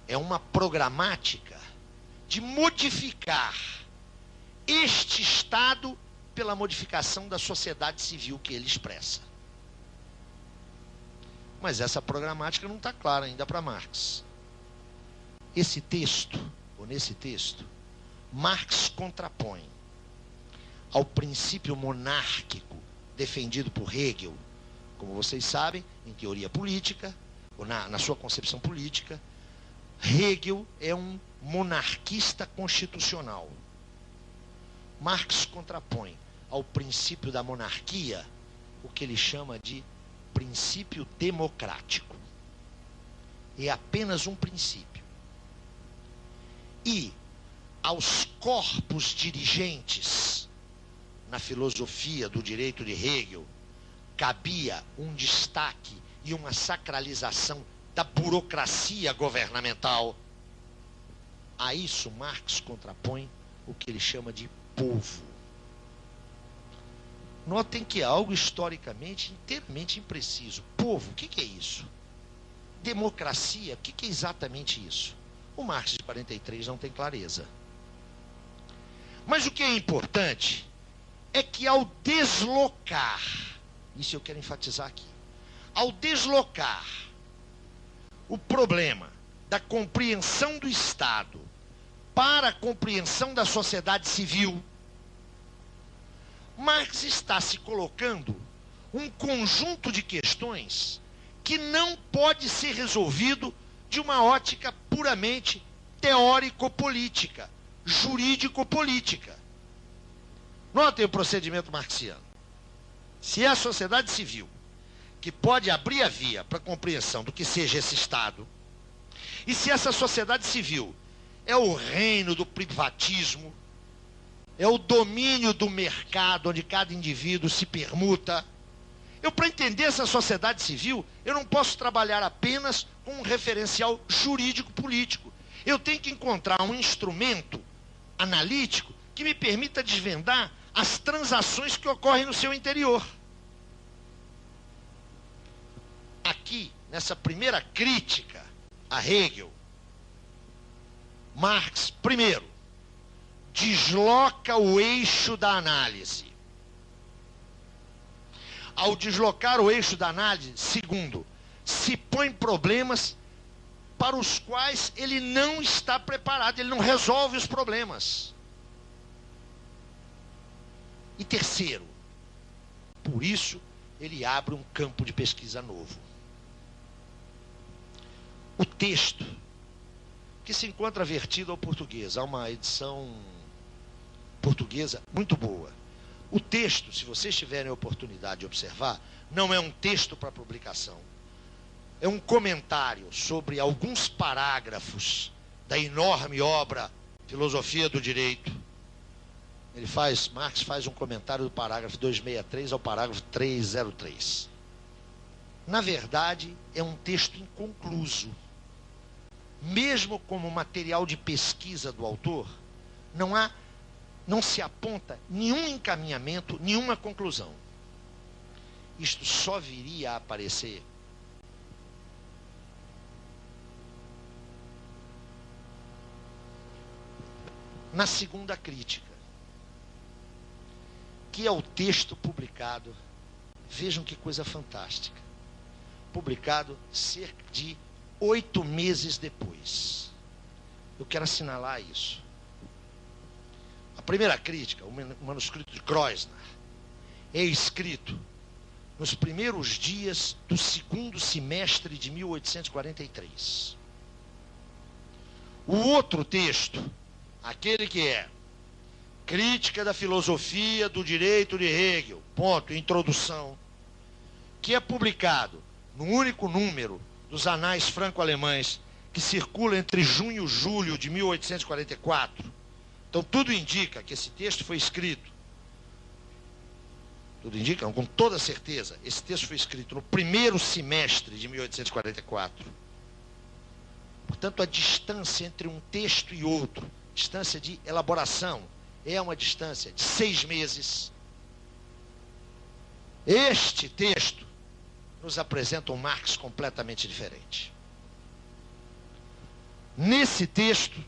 é uma programática de modificar este Estado pela modificação da sociedade civil que ele expressa. Mas essa programática não está clara ainda para Marx. Esse texto, ou nesse texto, Marx contrapõe ao princípio monárquico defendido por Hegel, como vocês sabem, em teoria política, ou na sua concepção política. Hegel é um monarquista constitucional. Marx contrapõe ao princípio da monarquia o que ele chama de princípio democrático. É apenas um princípio. E aos corpos dirigentes, na filosofia do direito de Hegel, cabia um destaque e uma sacralização da burocracia governamental. A isso Marx contrapõe o que ele chama de povo. Notem que é algo historicamente inteiramente impreciso. Povo, o que é isso? Democracia, o que é exatamente isso? O Marx de 43 não tem clareza. Mas o que é importante é que ao deslocar, isso eu quero enfatizar aqui, ao deslocar o problema da compreensão do Estado para a compreensão da sociedade civil, Marx está se colocando um conjunto de questões que não pode ser resolvido de uma ótica puramente teórico-política, jurídico-política. Notem o procedimento marxiano. Se é a sociedade civil que pode abrir a via para a compreensão do que seja esse Estado, e se essa sociedade civil é o reino do privatismo, é o domínio do mercado onde cada indivíduo se permuta, para entender essa sociedade civil, eu não posso trabalhar apenas com um referencial jurídico-político. Eu tenho que encontrar um instrumento analítico que me permita desvendar as transações que ocorrem no seu interior. Aqui, nessa primeira crítica a Hegel, Marx, primeiro, desloca o eixo da análise. Ao deslocar o eixo da análise, segundo, se põe problemas para os quais ele não está preparado, ele não resolve os problemas. E terceiro, por isso, ele abre um campo de pesquisa novo. O texto, que se encontra vertido ao português, há uma edição portuguesa muito boa. O texto, se vocês tiverem a oportunidade de observar, não é um texto para publicação. É um comentário sobre alguns parágrafos da enorme obra Filosofia do Direito. Marx faz um comentário do parágrafo 263 ao parágrafo 303. Na verdade, é um texto inconcluso. Mesmo como material de pesquisa do autor, não se aponta nenhum encaminhamento, nenhuma conclusão. Isto só viria a aparecer na segunda crítica, que é o texto publicado, vejam que coisa fantástica, publicado cerca de 8 meses depois. Eu quero assinalar isso. A primeira crítica, o manuscrito de Kreuzner, é escrito nos primeiros dias do segundo semestre de 1843. O outro texto, aquele que é Crítica da Filosofia do Direito de Hegel, introdução, que é publicado no único número dos anais franco-alemães, que circula entre junho e julho de 1844. Então, tudo indica que esse texto foi escrito, com toda certeza, esse texto foi escrito no primeiro semestre de 1844. Portanto, a distância entre um texto e outro, distância de elaboração, é uma distância de 6 meses. Este texto nos apresenta um Marx completamente diferente. Nesse texto,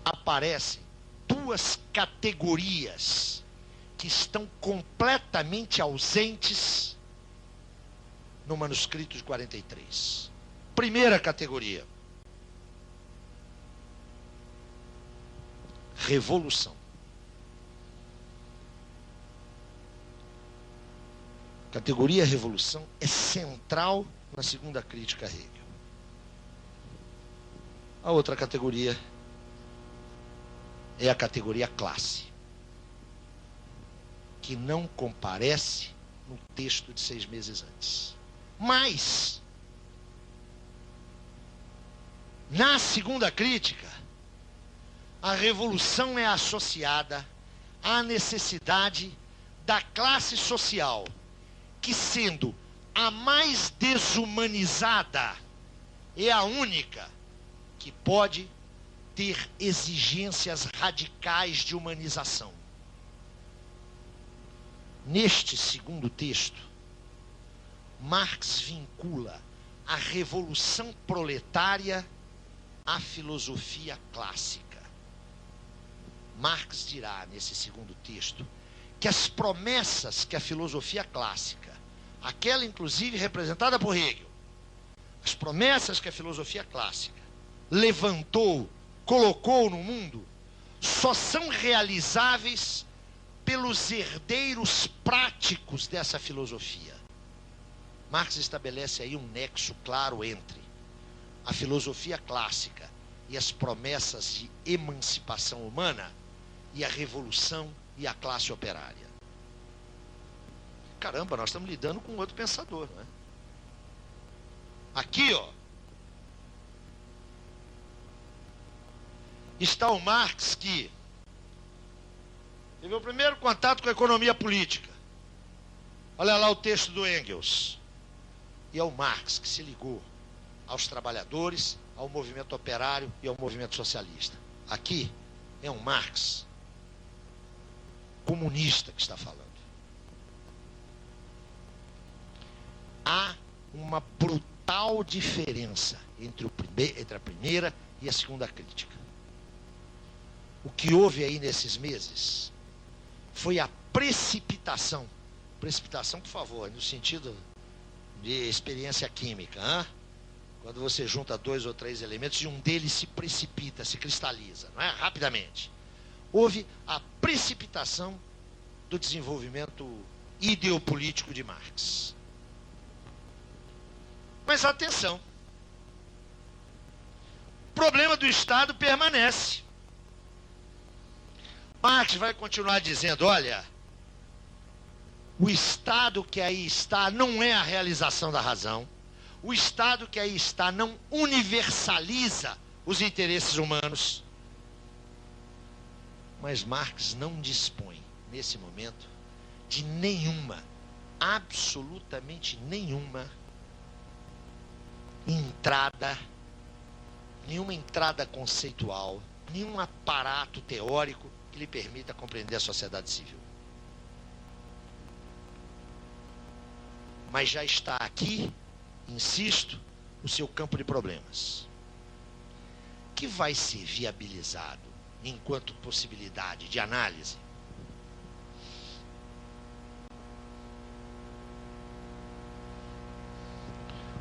aparecem duas categorias que estão completamente ausentes no manuscrito de 43. Primeira categoria: revolução. Categoria revolução é central na segunda crítica a Hegel. A outra categoria é a categoria classe, que não comparece no texto de 6 meses antes. Mas, na segunda crítica, a revolução é associada à necessidade da classe social, que, sendo a mais desumanizada, é a única que pode ter exigências radicais de humanização. Neste segundo texto, Marx vincula a revolução proletária à filosofia clássica. Marx dirá, nesse segundo texto, que as promessas que a filosofia clássica, aquela inclusive representada por Hegel, as promessas que a filosofia clássica levantou, colocou no mundo, só são realizáveis pelos herdeiros práticos dessa filosofia. Marx estabelece aí um nexo claro entre a filosofia clássica e as promessas de emancipação humana e a revolução e a classe operária. Caramba, nós estamos lidando com outro pensador, não é? Aqui, ó, está o Marx, que teve o primeiro contato com a economia política. Olha lá o texto do Engels. E é o Marx que se ligou aos trabalhadores, ao movimento operário e ao movimento socialista. Aqui é um Marx comunista que está falando. Há uma brutal diferença entre a primeira e a segunda crítica. O que houve aí nesses meses foi a precipitação, por favor, no sentido de experiência química, hein? Quando você junta 2 ou 3 elementos e um deles se precipita, se cristaliza, não é? Rapidamente. Houve a precipitação do desenvolvimento ideopolítico de Marx. Mas atenção, o problema do Estado permanece. Marx vai continuar dizendo, olha, o Estado que aí está não é a realização da razão. O Estado que aí está não universaliza os interesses humanos. Mas Marx não dispõe, nesse momento, de nenhuma, absolutamente nenhuma entrada conceitual, nenhum aparato teórico que lhe permita compreender a sociedade civil. Mas já está aqui, insisto, o seu campo de problemas, que vai ser viabilizado enquanto possibilidade de análise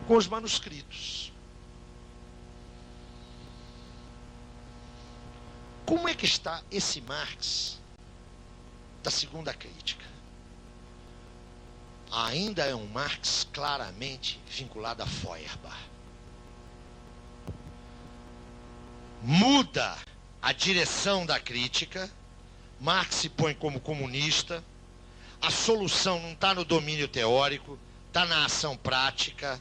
com os manuscritos. Como é que está esse Marx da segunda crítica? Ainda é um Marx claramente vinculado a Feuerbach. Muda a direção da crítica, Marx se põe como comunista, a solução não está no domínio teórico, está na ação prática.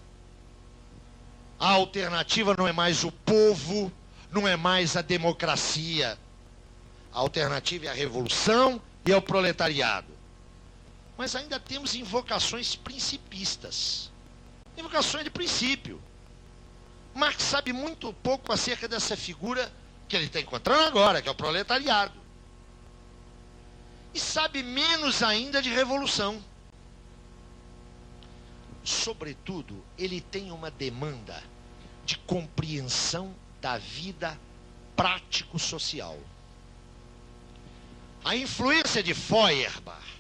A alternativa não é mais o povo, não é mais a democracia. A alternativa é a revolução e é o proletariado. Mas ainda temos invocações principistas. Invocações de princípio. Marx sabe muito pouco acerca dessa figura que ele está encontrando agora, que é o proletariado. E sabe menos ainda de revolução. sobretudo, ele tem uma demanda de compreensão da vida prático-social. A influência de Feuerbach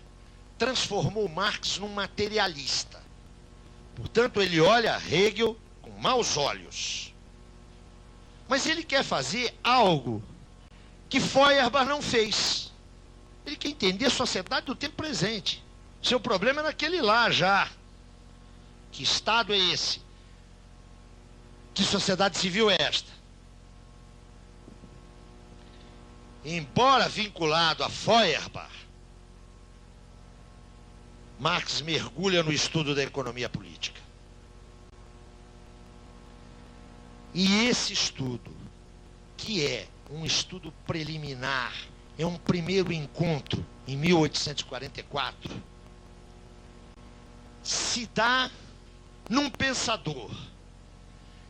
transformou Marx num materialista. Portanto, ele olha Hegel com maus olhos. Mas ele quer fazer algo que Feuerbach não fez. Ele quer entender a sociedade do tempo presente. Seu problema é naquele lá já. Que Estado é esse? Que sociedade civil é esta? Embora vinculado a Feuerbach, Marx mergulha no estudo da economia política. E esse estudo, que é um estudo preliminar, é um primeiro encontro em 1844, se dá num pensador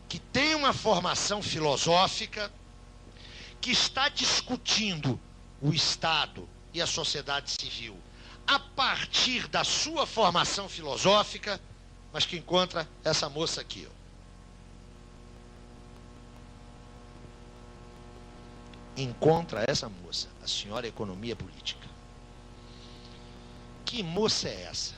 que tem uma formação filosófica, que está discutindo o Estado e a sociedade civil a partir da sua formação filosófica, mas que encontra essa moça aqui, ó. Encontra essa moça, a senhora economia política. Que moça é essa?